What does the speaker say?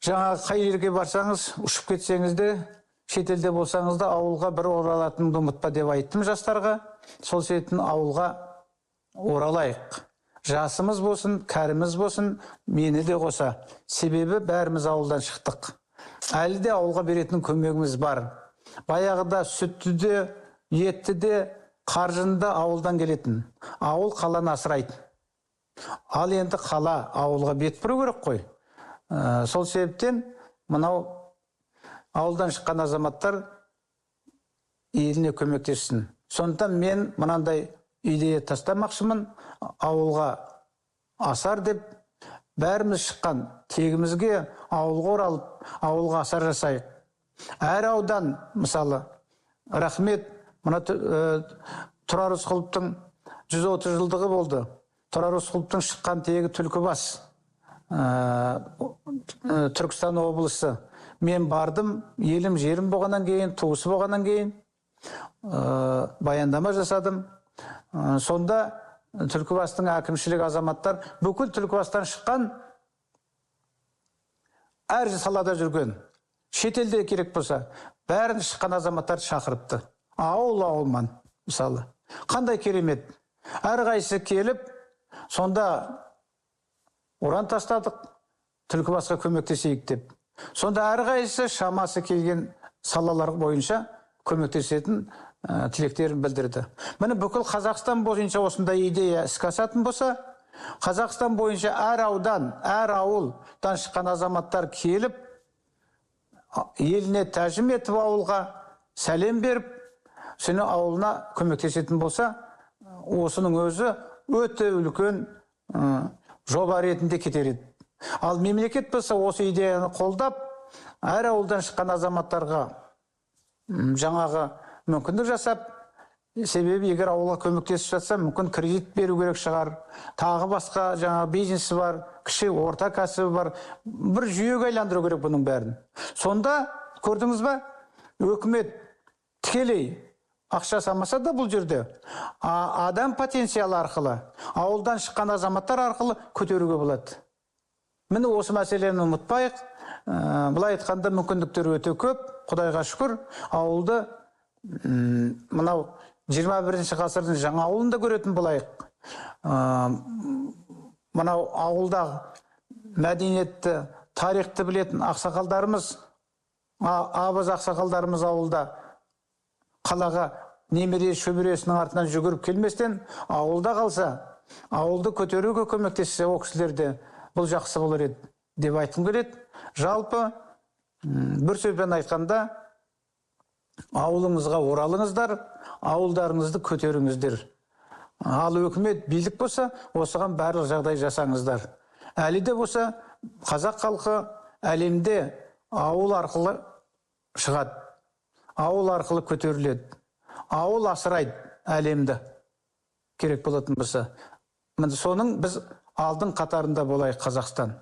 Жаңа қай жерге барсаңыз, ұшып кетсеңіз де, шетелде болсаңыз да ауылға бір оралатыныңды ұмытпа деп айттым жастарға. Сол себептен ауылға оралайық. Жасымыз болсын, кәріміз болсын, мені де қоса. Себебі бәріміз ауылдан шықтық. Әлі де ауылға беретін көмегіміз бар. Баяғыда сүтті де, етті де, қаржыны да ауылдан келетін. Ауыл қаланы асырайды. Ал енді қала ауылға бет бұру керек қой. Сол себептен мынау ауылдан шыққан азаматтар еліне көмектессін. Сондықтан мен мынандай идея тастамақшымын, ауылға асар деп, бәріміз шыққан тегімізге ауылға оралып, ауылға асар жасайық. Әр аудан, мысалы, рахмет, мына Тұрар Рысқұловтың 130 жылдығы болды. Тұрар Рысқұловтың шыққан тегі Түлкібас, Түркістан облысы. Мен бардым, елім жерім болғаннан кейін, туысы болғаннан кейін, баяндама жасадым. Сонда Түлкібастың әкімшілік азаматтар, бүкіл Түлкібастан шыққан, әр салада жүрген, шетелде керек болса, бәрін шыққан азаматтар шақырыпты. Ауыл-ауылман, мысалы. Қандай керемет. Әр қайсы келіп, сонда ұран тастадық, Түлкібасқа көмектесейік деп. Сонда әр қайсы шамасы келген салалар бойынша көмектесетін тілектерін білдірді. Міне бүкіл Қазақстан бойынша осындай идея іске асатын болса, Қазақстан бойынша әр аудан, әр ауылдан шыққан азаматтар келіп, еліне тәжім етіп ауылға сәлем беріп, сені ауылына көмектесетін болса, осының өзі өте үлкен жоба ретінде кетер еді. Ал мемлекет болса осы идеяны қолдап, әр ауылдан шыққан азаматтарға жаңағы мүмкіндік жасап, себебі егер ауылға көмектесіп жатса, мүмкін кредит беру керек шығар, тағы басқа жаңа бизнесі бар, кіші орта кәсібі бар, бір жүйеге айландыру керек бұның бәрін. Сонда көрдіңіз ба, өкімет тікелей ақша салмаса да бұл жерде адам потенциалы арқылы, ауылдан шыққан азаматтар арқылы көтеруге болады. Міне осы мәселені ұмытпайық. Былай айтқанда мүмкіндіктер өте көп, Құдайға шүкір. Ауылды мынау 21 ғасырдың жаңа ауылында көретін болайық. Мынау ауылдағы мәдениетті, тарихты білетін ақсақалдарымыз, абыз ақсақалдарымыз ауылда қалаға немере шөбересінің артынан жүгіріп келместен, ауылда қалса, ауылды көтеруге көмектессе, о кісілерде бұл жақсы болар еді деп айтқым келеді. Жалпы бір сөзбен айтқанда, ауылыңызға оралыңыздар, ауылдарыңызды көтеріңіздер. Ал өкімет билік болса, осыған барлық жағдай жасаңыздар. Әлі де болса, қазақ халқы әлемде ауыл арқылы шығады, ауыл арқылы көтеріледі, ауыл асырайды әлемді керек болатын болса. Соның біз алдың қатарында болайық Қазақстан.